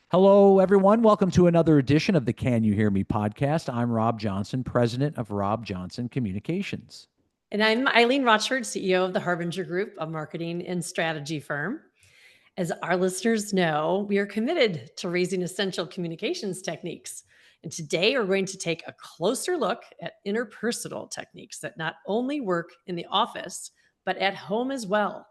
Hello, everyone. Welcome to another edition of the Can You Hear Me podcast. I'm Rob Johnson, president of Rob Johnson Communications. And I'm Eileen Rochford, CEO of the Harbinger Group, a marketing and strategy firm. As our listeners know, we are committed to raising essential communications techniques. And today we're going to take a closer look at interpersonal techniques that not only work in the office, but at home as well.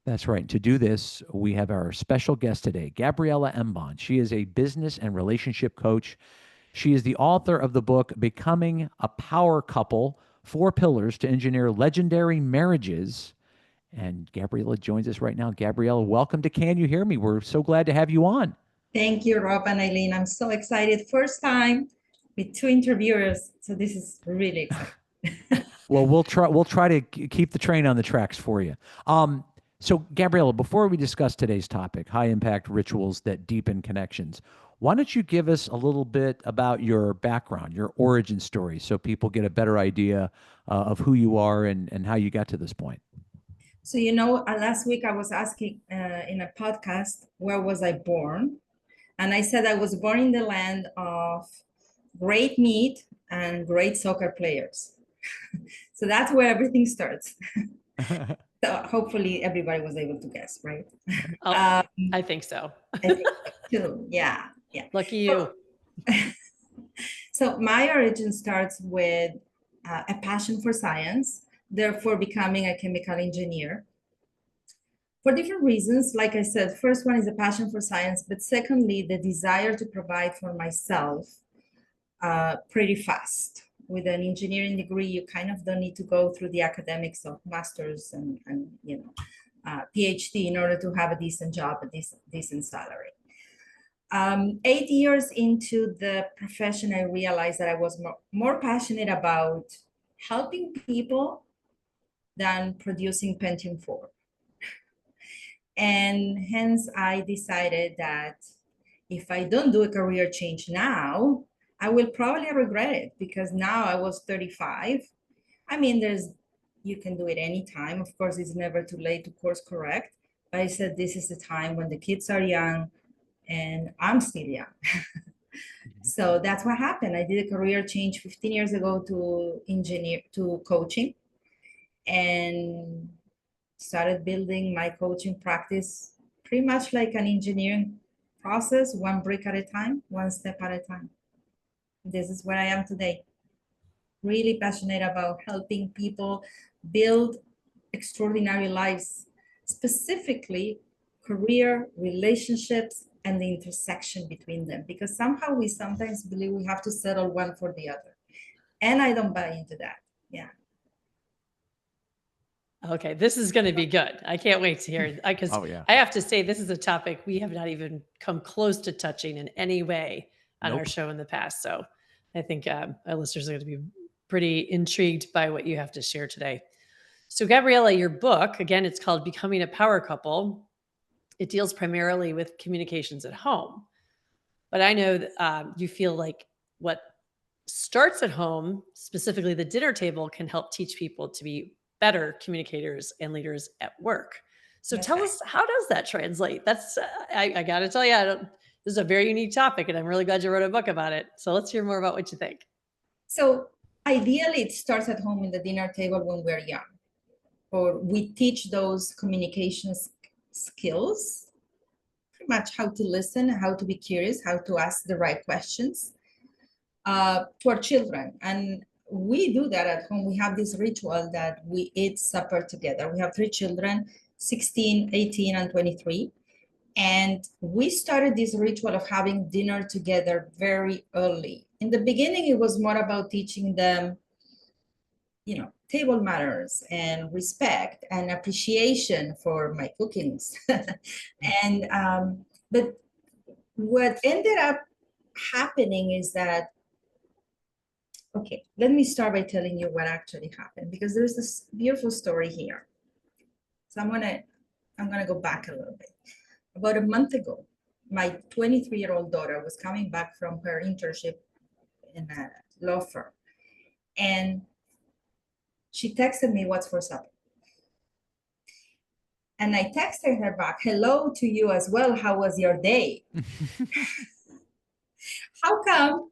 That's right. To do this, we have our special guest today, Gabriela Embon. She is a business and relationship coach. She is the author of the book, Becoming a Power Couple, Four Pillars to Engineer Legendary Marriages. And Gabriela joins us right now. Gabriela, welcome to Can You Hear Me? We're so glad to have you on. Thank you, Rob and Eileen. I'm so excited. First time with two interviewers. So this is really exciting. Well, we'll try to keep the train on the tracks for you. So, Gabriela, before we discuss today's topic, high impact rituals that deepen connections, why don't you give us a little bit about your background, your origin story, so people get a better idea of who you are and how you got to this point? So, last week I was asking in a podcast, where was I born? And I said I was born in the land of great meat and great soccer players. So that's where everything starts. So hopefully everybody was able to guess, right? I think so. I think too. Yeah. Lucky you. So my origin starts with a passion for science, therefore becoming a chemical engineer. For different reasons, like I said, first one is a passion for science, but secondly, the desire to provide for myself pretty fast. With an engineering degree, you kind of don't need to go through the academics of masters and PhD in order to have a decent job, a decent salary. 8 years into the profession, I realized that I was more passionate about helping people than producing Pentium 4. And hence I decided that if I don't do a career change now, I will probably regret it, because now I was 35. I mean, you can do it anytime. Of course, it's never too late to course correct. But I said, this is the time when the kids are young and I'm still young. So that's what happened. I did a career change 15 years ago to coaching, and started building my coaching practice pretty much like an engineering process, one brick at a time, one step at a time. This is where I am today. Really passionate about helping people build extraordinary lives, specifically career, relationships, and the intersection between them. Because somehow we sometimes believe we have to settle one for the other. And I don't buy into that. Yeah. Okay, this is going to be good. I can't wait to hear, because I have to say, this is a topic we have not even come close to touching in any way on our show in the past. So I think our listeners are going to be pretty intrigued by what you have to share today. So Gabriela, your book, again, it's called Becoming a Power Couple. It deals primarily with communications at home. But I know that you feel like what starts at home, specifically the dinner table, can help teach people to be better communicators and leaders at work. So tell us, how does that translate? That's, I got to tell you, this is a very unique topic, and I'm really glad you wrote a book about it. So let's hear more about what you think. So ideally, it starts at home in the dinner table when we're young, or we teach those communications skills, pretty much how to listen, how to be curious, how to ask the right questions to our children. And we do that at home. We have this ritual that we eat supper together. We have 3 children, 16, 18, and 23. And we started this ritual of having dinner together very early. In the beginning, it was more about teaching them, table manners and respect and appreciation for my cookings. But what ended up happening is that, okay, let me start by telling you what actually happened, because there's this beautiful story here. So I'm gonna go back a little bit. About a month ago, my 23-year-old daughter was coming back from her internship in a law firm, and she texted me, "What's for supper?" And I texted her back, hello to you as well. How was your day? How come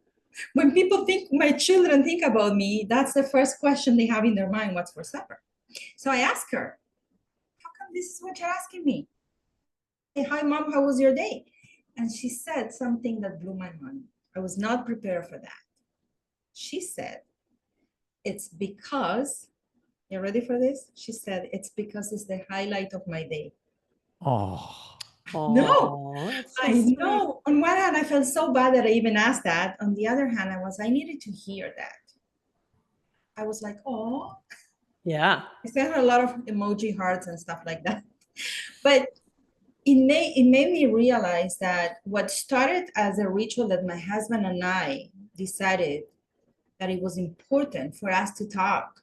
when people think, my children think about me, that's the first question they have in their mind, what's for supper? So I asked her, how come this is what you're asking me? Hey, hi, Mom, how was your day? And she said something that blew my mind. I was not prepared for that. She said, it's because, you ready for this? She said, it's because it's the highlight of my day. Oh. No, that's so I sweet. know. On one hand, I felt so bad that I even asked that. On the other hand, I needed to hear that. I was like, oh. Yeah. I sent her a lot of emoji hearts and stuff like that. But it made me realize that what started as a ritual that my husband and I decided that it was important for us to talk,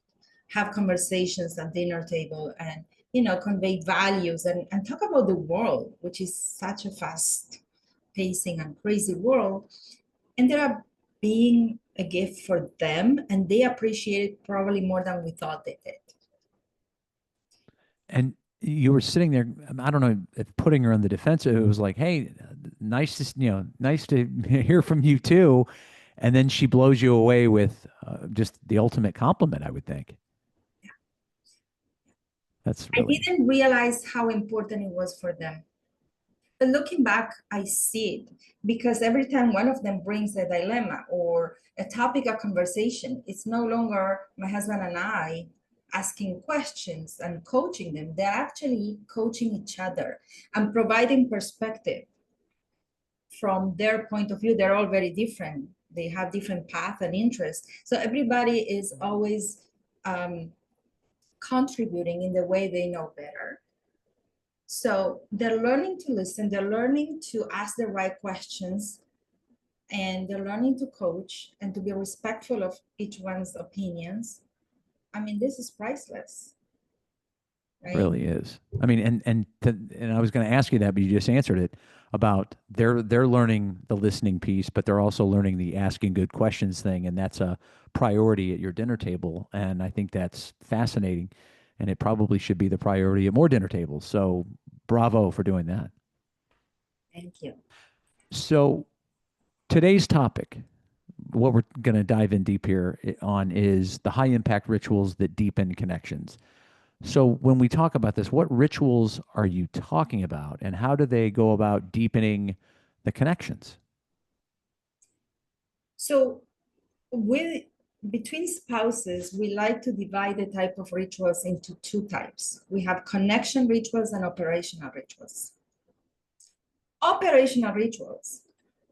have conversations at dinner table, and convey values and talk about the world, which is such a fast pacing and crazy world, ended up being a gift for them, and they appreciate it probably more than we thought they did. And you were sitting there, I don't know if putting her on the defensive, it was like, hey, nice to hear from you too. And then she blows you away with just the ultimate compliment, I would think. Yeah. That's really... I didn't realize how important it was for them. But looking back, I see it, because every time one of them brings a dilemma or a topic of conversation, it's no longer my husband and I asking questions and coaching them. They're actually coaching each other and providing perspective from their point of view. They're all very different. They have different paths and interests. So everybody is always contributing in the way they know better. So they're learning to listen, they're learning to ask the right questions, and they're learning to coach and to be respectful of each one's opinions. I mean, this is priceless. Right? It really is. I mean, and I was going to ask you that, but you just answered it about they're learning the listening piece, but they're also learning the asking good questions thing, and that's a priority at your dinner table. And I think that's fascinating, and it probably should be the priority at more dinner tables. So bravo for doing that. Thank you. So today's topic, what we're going to dive in deep here on, is the high impact rituals that deepen connections. So when we talk about this, what rituals are you talking about, and how do they go about deepening the connections? So between spouses, we like to divide the type of rituals into two types. We have connection rituals and operational rituals. Operational rituals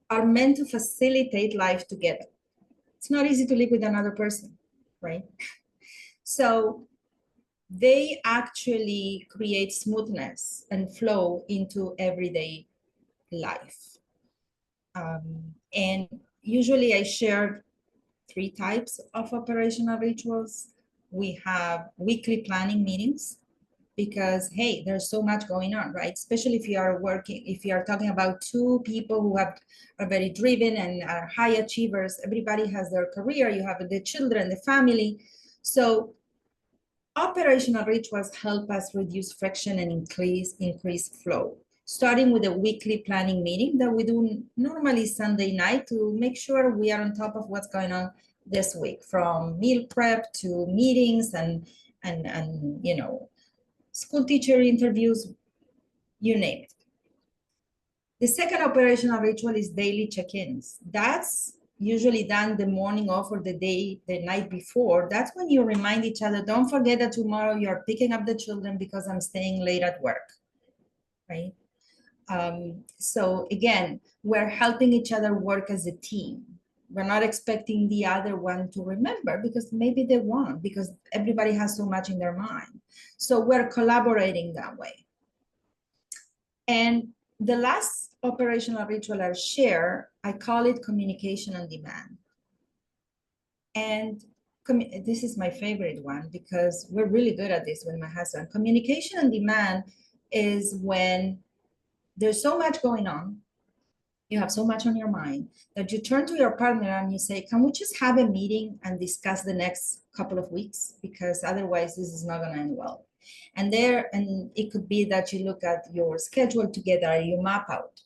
are meant to facilitate life together. It's not easy to live with another person, right? So they actually create smoothness and flow into everyday life. And usually I share three types of operational rituals. We have weekly planning meetings, because hey, there's so much going on, right? Especially if you are talking about two people who are very driven and are high achievers. Everybody has their career, you have the children, the family. So operational rituals help us reduce friction and increase flow, starting with a weekly planning meeting that we do normally Sunday night to make sure we are on top of what's going on this week, from meal prep to meetings and school teacher interviews, you name it. The second operational ritual is daily check-ins. That's usually done the morning of or the night before. That's when you remind each other, don't forget that tomorrow you're picking up the children because I'm staying late at work, right? So again, we're helping each other work as a team. We're not expecting the other one to remember, because maybe they won't, because everybody has so much in their mind. So we're collaborating that way. And the last operational ritual I share, I call it communication on demand. And this is my favorite one, because we're really good at this with my husband. Communication on demand is when there's so much going on, you have so much on your mind, that you turn to your partner and you say, can we just have a meeting and discuss the next couple of weeks? Because otherwise this is not going to end well. And it could be that you look at your schedule together, you map out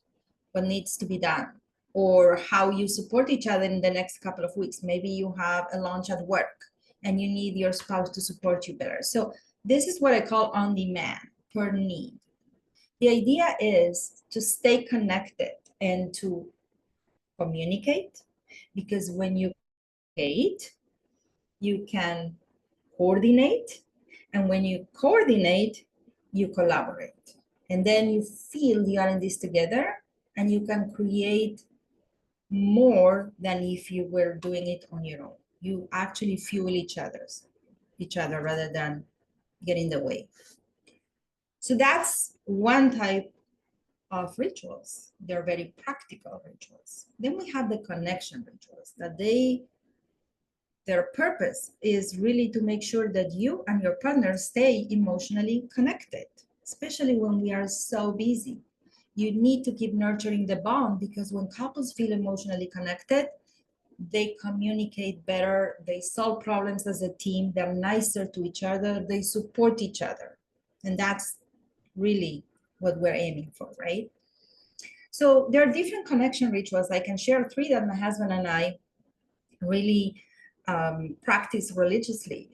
what needs to be done, or how you support each other in the next couple of weeks. Maybe you have a launch at work and you need your spouse to support you better. So this is what I call on demand, per need. The idea is to stay connected and to communicate, because when you communicate, you can coordinate, and when you coordinate, you collaborate, and then you feel you are in this together, and you can create more than if you were doing it on your own. You actually fuel each other rather than get in the way. So that's one type of rituals. They're very practical rituals. Then we have the connection rituals that their purpose is really to make sure that you and your partner stay emotionally connected, especially when we are so busy. You need to keep nurturing the bond, because when couples feel emotionally connected, they communicate better, they solve problems as a team, they're nicer to each other, they support each other. And that's really what we're aiming for, right? So there are different connection rituals. I can share 3 that my husband and I really practice religiously.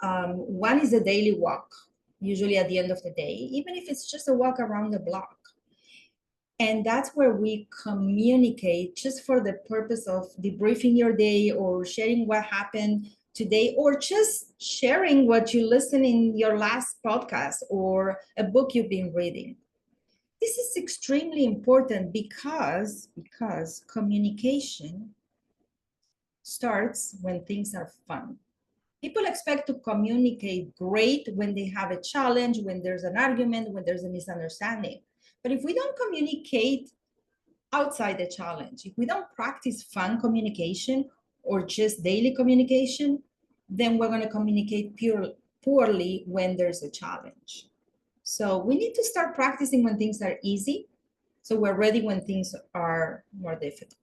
One is a daily walk, usually at the end of the day, even if it's just a walk around the block. And that's where we communicate just for the purpose of debriefing your day, or sharing what happened today, or just sharing what you listened in your last podcast or a book you've been reading. This is extremely important because communication starts when things are fun. People expect to communicate great when they have a challenge, when there's an argument, when there's a misunderstanding. But if we don't communicate outside the challenge, if we don't practice fun communication or just daily communication, then we're going to communicate poorly when there's a challenge. So we need to start practicing when things are easy, so we're ready when things are more difficult.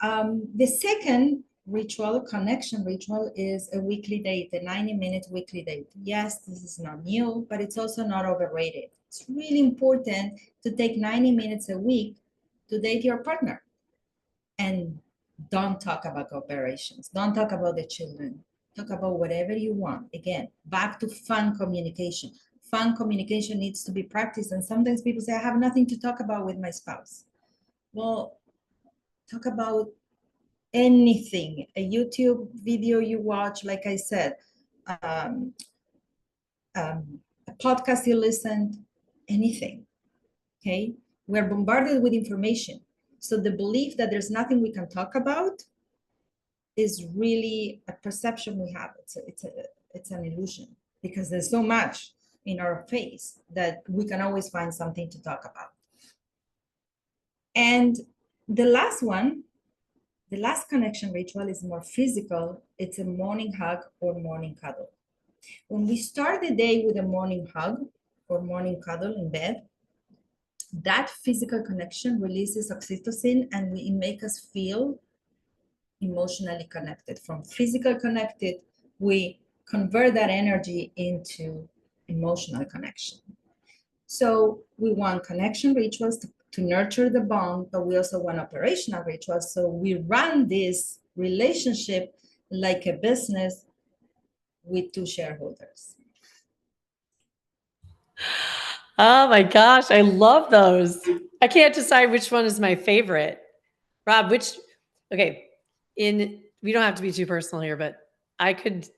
The second ritual, connection ritual, is a weekly date, a 90-minute weekly date. Yes, this is not new, but it's also not overrated. It's really important to take 90 minutes a week to date your partner. And don't talk about operations. Don't talk about the children. Talk about whatever you want. Again, back to fun communication. Fun communication needs to be practiced. And sometimes people say, I have nothing to talk about with my spouse. Well, talk about anything, a YouTube video you watch, like I said, a podcast you listened, anything, okay? We're bombarded with information. So the belief that there's nothing we can talk about is really a perception we have. It's an illusion, because there's so much in our face that we can always find something to talk about. And the last one, the last connection ritual, is more physical. It's a morning hug or morning cuddle. When we start the day with a morning hug or morning cuddle in bed, that physical connection releases oxytocin, and it makes us feel emotionally connected. From physical connected, we convert that energy into emotional connection. So we want connection rituals to nurture the bond, but we also want operational rituals. So we run this relationship like a business with 2 shareholders. Oh my gosh, I love those. I can't decide which one is my favorite. Rob, okay, we don't have to be too personal here, but I could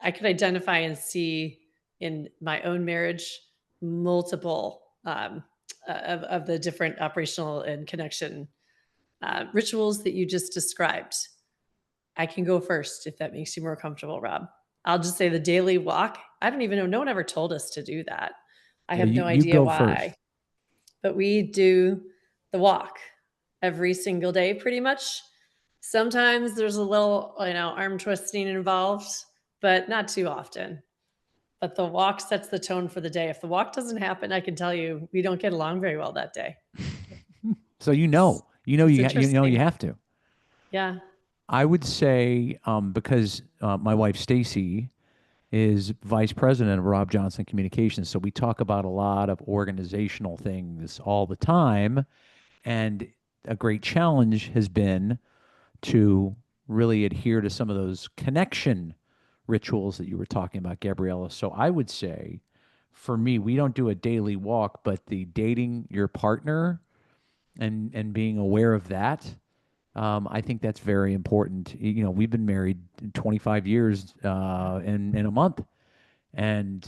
identify and see in my own marriage multiple of the different operational and connection rituals that you just described. I can go first if that makes you more comfortable, Rob. I'll just say the daily walk. I don't even know. No one ever told us to do that. I have no idea why. First. But we do the walk every single day, pretty much. Sometimes there's a little, arm twisting involved, but not too often. But the walk sets the tone for the day. If the walk doesn't happen, I can tell you we don't get along very well that day. So you have to. Yeah. I would say because my wife Stacy is vice president of Rob Johnson Communications. So we talk about a lot of organizational things all the time. And a great challenge has been to really adhere to some of those connection rituals that you were talking about, Gabriella. So I would say, for me, we don't do a daily walk, but the dating your partner and being aware of that, I think that's very important. You know, we've been married 25 years in a month, and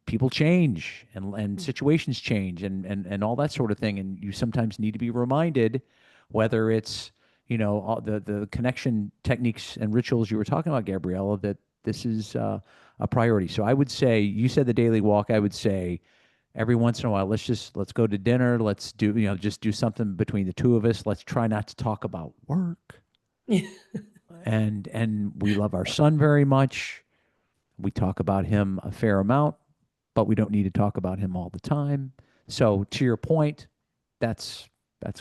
people change and situations change and all that sort of thing. And you sometimes need to be reminded, whether it's, you know, all the connection techniques and rituals you were talking about, Gabriella, that this is a priority. So I would say, you said the daily walk, I would say every once in a while, let's go to dinner. Let's do, you know, just do something between the two of us. Let's try not to talk about work. And we love our son very much. We talk about him a fair amount, but we don't need to talk about him all the time. So to your point, that's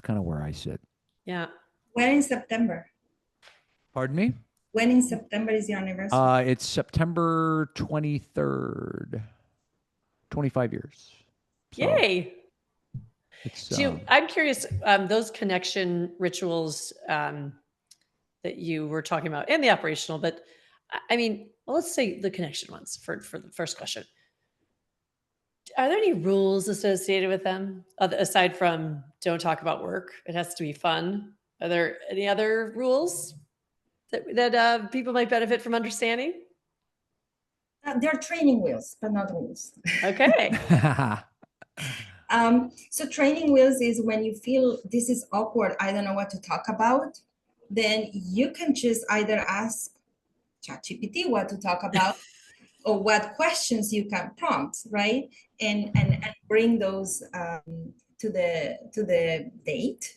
kind of where I sit. Yeah. When in September? Pardon me? When in September is your anniversary? It's September 23rd. 25 years. So Yay. it's I'm curious, those connection rituals that you were talking about and the operational, but I mean, well, let's say the connection ones for the first question. Are there any rules associated with them aside from don't talk about work? It has to be fun. Are there any other rules that people might benefit from understanding? They're training wheels, but not rules. Okay. So training wheels is when you feel this is awkward, I don't know what to talk about, then you can just either ask ChatGPT what to talk about or what questions you can prompt, right? And bring those to the date.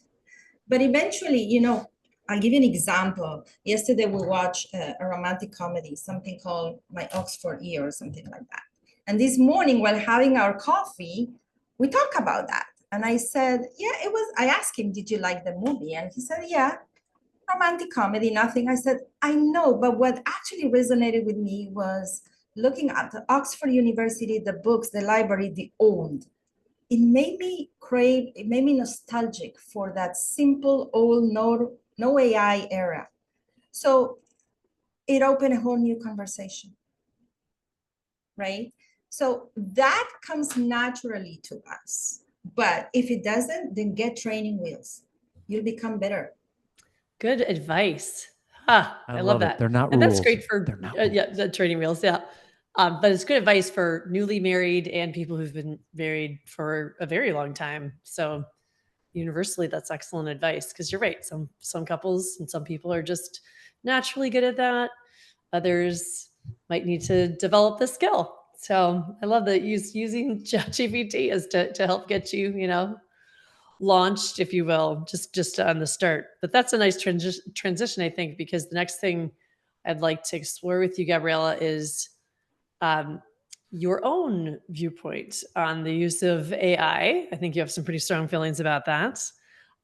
But eventually, you know, I'll give you an example. Yesterday we watched a romantic comedy, something called My Oxford Year or something like that. And this morning, while having our coffee, we talked about that. And I said, yeah, it was, I asked him, did you like the movie? And he said, yeah, romantic comedy, nothing. I said, I know, but what actually resonated with me was looking at the Oxford University, the books, the library, the old. It made me crave, it made me nostalgic for that simple old no AI era. So it opened a whole new conversation, right? So that comes naturally to us. But if it doesn't, then get training wheels. You'll become better. Good advice. I love that. They're not and rules. That's great for the training wheels. Yeah. But it's good advice for newly married and people who've been married for a very long time. So universally, that's excellent advice, because you're right. Some couples and some people are just naturally good at that. Others might need to develop the skill. So I love that using ChatGPT as to help get you, launched, if you will, just on the start. But that's a nice transition, I think, because the next thing I'd like to explore with you, Gabriela, is your own viewpoint on the use of AI. I think you have some pretty strong feelings about that,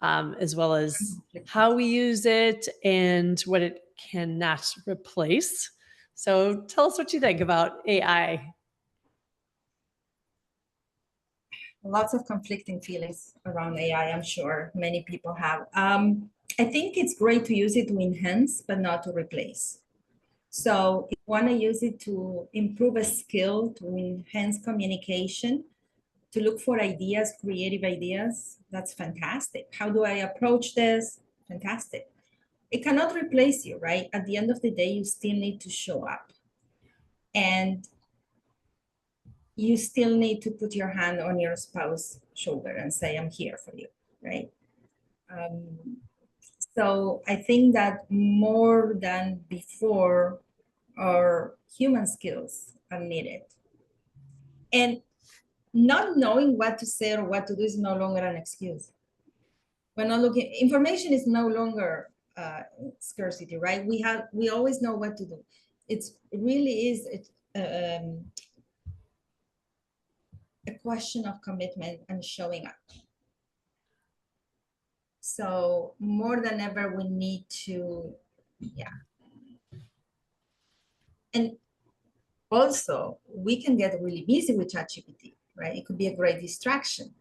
as well as how we use it and what it cannot replace. So tell us what you think about AI. Lots of conflicting feelings around AI, I'm sure many people have. I think it's great to use it to enhance, but not to replace. So if you want to use it to improve a skill, to enhance communication, to look for ideas, creative ideas, that's fantastic. How do I approach this? Fantastic. It cannot replace you, right? At the end of the day, you still need to show up. And you still need to put your hand on your spouse's shoulder and say, I'm here for you, right? So I think that more than before, our human skills are needed. And not knowing what to say or what to do is no longer an excuse. We're not looking, information is no longer scarcity, right? We always know what to do. It really is a question of commitment and showing up. So more than ever, we need to, yeah. And also we can get really busy with ChatGPT, right? It could be a great distraction.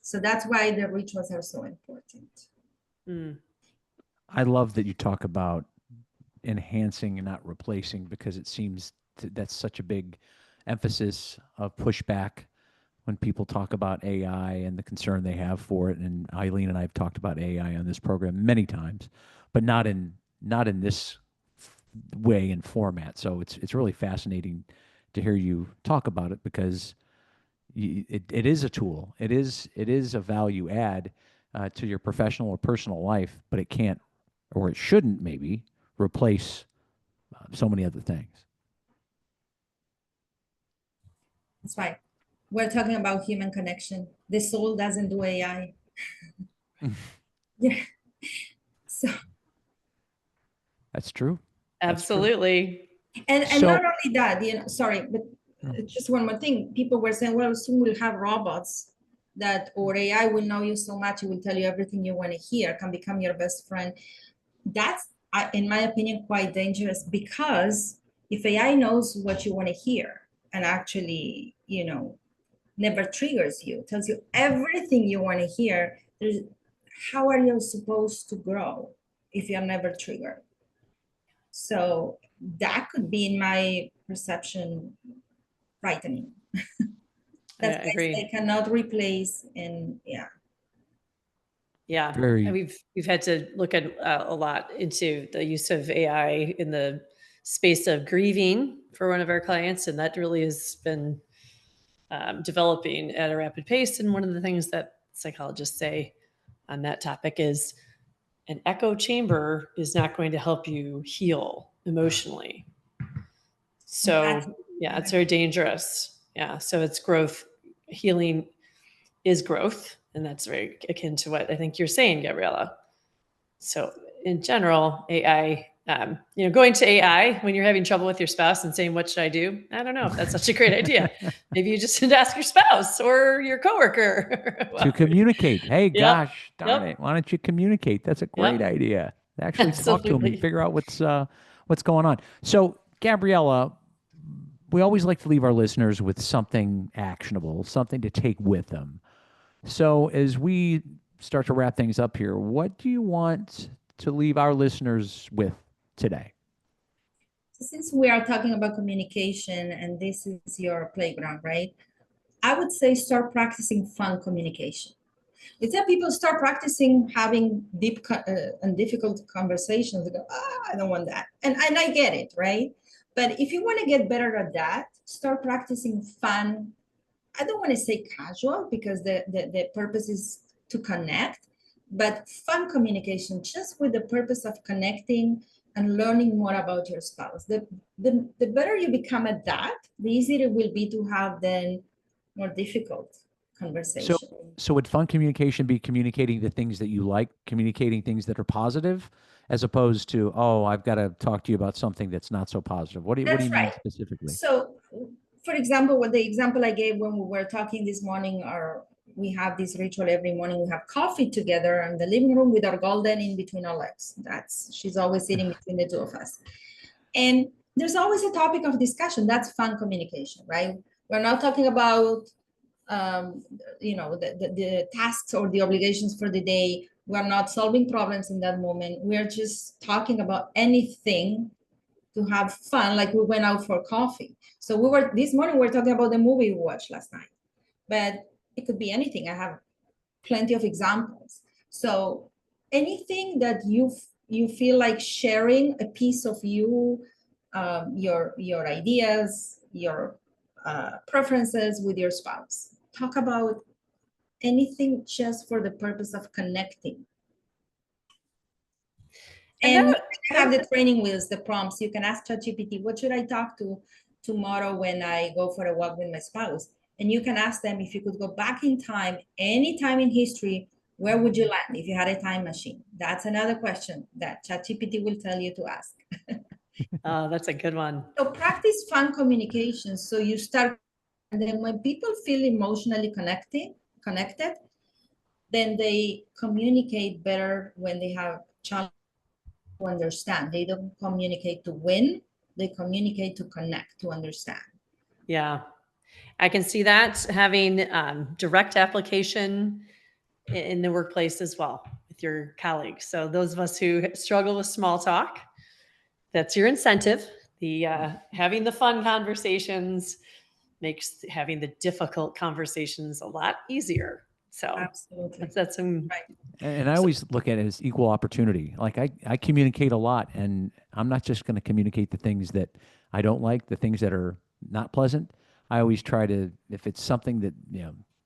So that's why the rituals are so important. I love that you talk about enhancing and not replacing, because it seems that's such a big emphasis of pushback when people talk about AI and the concern they have for it. And Eileen and I have talked about AI on this program many times, but not in this way and format. So it's really fascinating to hear you talk about it, because it is a tool. It is a value add to your professional or personal life, but it can't, or it shouldn't maybe, replace so many other things. That's right. We're talking about human connection. The soul doesn't do AI. Yeah. So That's true. Absolutely. And not only that, sorry, but just one more thing. People were saying, well, soon we'll have robots that, or AI will know you so much, it will tell you everything you want to hear, can become your best friend. That's, in my opinion, quite dangerous, because if AI knows what you want to hear and actually, never triggers you, tells you everything you want to hear, how are you supposed to grow if you're never triggered? So that could be, in my perception, frightening. That's I agree. they cannot replace, and Yeah, we've had to look at a lot into the use of AI in the space of grieving for one of our clients, and that really has been developing at a rapid pace. And one of the things that psychologists say on that topic is an echo chamber is not going to help you heal emotionally. So it's very dangerous. Yeah, so it's growth. Healing is growth, and that's very akin to what I think you're saying, Gabriela. So in general, AI, going to AI when you're having trouble with your spouse and saying, what should I do? I don't know if that's such a great idea. Maybe you just need to ask your spouse or your coworker. To communicate. Hey, gosh, darn it. Why don't you communicate? That's a great idea. Actually talk to them and figure out what's going on. So, Gabriela, we always like to leave our listeners with something actionable, something to take with them. So as we start to wrap things up here, what do you want to leave our listeners with today? Since we are talking about communication and this is your playground, right? I would say start practicing fun communication. It's that people start practicing having deep and difficult conversations. They go, I don't want that. And I get it, right? But if you want to get better at that, start practicing fun. I don't want to say casual, because the purpose is to connect, but fun communication, just with the purpose of connecting and learning more about your spouse. The better you become at that, the easier it will be to have then more difficult conversation. So would fun communication be communicating the things that you like, communicating things that are positive, as opposed to, oh, I've got to talk to you about something that's not so positive? What do you mean specifically? So, for example, the example I gave when we were talking this morning, we have this ritual every morning. We have coffee together in the living room with our golden in between our legs. She's always sitting between the two of us. And there's always a topic of discussion. That's fun communication, right? We're not talking about the tasks or the obligations for the day. We're not solving problems in that moment. We're just talking about anything to have fun, like we went out for coffee. So this morning we're talking about the movie we watched last night, but it could be anything. I have plenty of examples. So anything that you feel like sharing a piece of you, your ideas, your preferences with your spouse. Talk about anything just for the purpose of connecting. And you can have the training wheels, the prompts. You can ask ChatGPT, what should I talk to tomorrow when I go for a walk with my spouse? And you can ask them, if you could go back in time, any time in history, where would you land if you had a time machine? That's another question that ChatGPT will tell you to ask. Oh, that's a good one. So practice fun communication. So you start, and then when people feel emotionally connected, then they communicate better when they have challenge to understand. They don't communicate to win, They communicate to connect, to understand. Yeah, I can see that having direct application in the workplace as well with your colleagues. So those of us who struggle with small talk, that's your incentive. The having the fun conversations makes having the difficult conversations a lot easier. So Absolutely. that's some Right. And I always look at it as equal opportunity. Like I communicate a lot, and I'm not just going to communicate the things that I don't like, the things that are not pleasant. I always try to, if it's something that,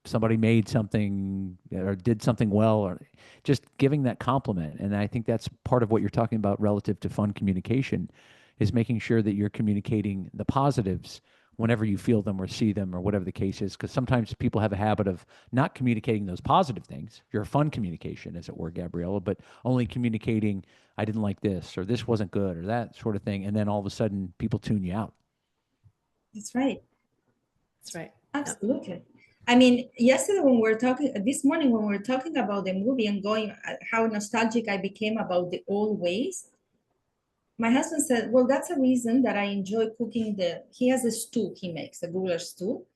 somebody made something or did something well, or just giving that compliment. And I think that's part of what you're talking about relative to fun communication, is making sure that you're communicating the positives whenever you feel them or see them or whatever the case is. Because sometimes people have a habit of not communicating those positive things, your fun communication, as it were, Gabriela, but only communicating, I didn't like this, or this wasn't good, or that sort of thing. And then all of a sudden people tune you out. That's right. That's right. Absolutely. I mean, yesterday when we were talking, this morning when we were talking about the movie and going, how nostalgic I became about the old ways, my husband said, well, that's a reason that I enjoy cooking he has a stew he makes, a goulash stew.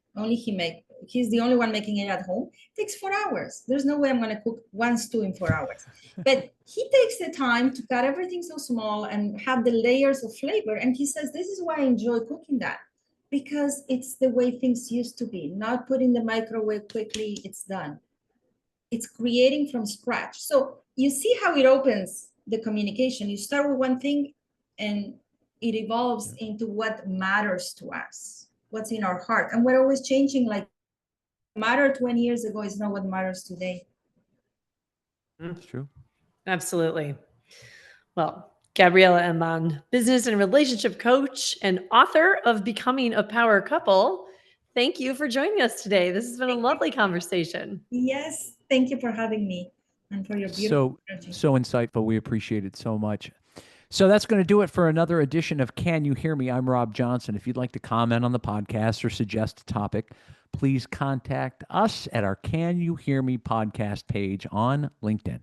He's the only one making it at home. It takes 4 hours. There's no way I'm going to cook one stew in 4 hours. But he takes the time to cut everything so small and have the layers of flavor. And he says, this is why I enjoy cooking that, because it's the way things used to be, not put in the microwave quickly, it's done. It's creating from scratch. So you see how it opens the communication. You start with one thing and it evolves into what matters to us, what's in our heart. And we're always changing. Like, matter 20 years ago is not what matters today. That's true. Absolutely. Well, Gabriela Embon, business and relationship coach and author of Becoming a Power Couple. Thank you for joining us today. This has been a lovely conversation. Yes. Thank you for having me and for your beautiful energy. So insightful. We appreciate it so much. So that's going to do it for another edition of Can You Hear Me? I'm Rob Johnson. If you'd like to comment on the podcast or suggest a topic, please contact us at our Can You Hear Me podcast page on LinkedIn.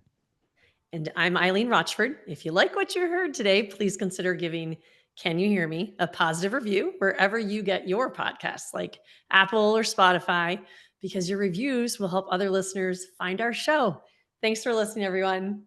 And I'm Eileen Rochford. If you like what you heard today, please consider giving Can You Hear Me a positive review wherever you get your podcasts, like Apple or Spotify, because your reviews will help other listeners find our show. Thanks for listening, everyone.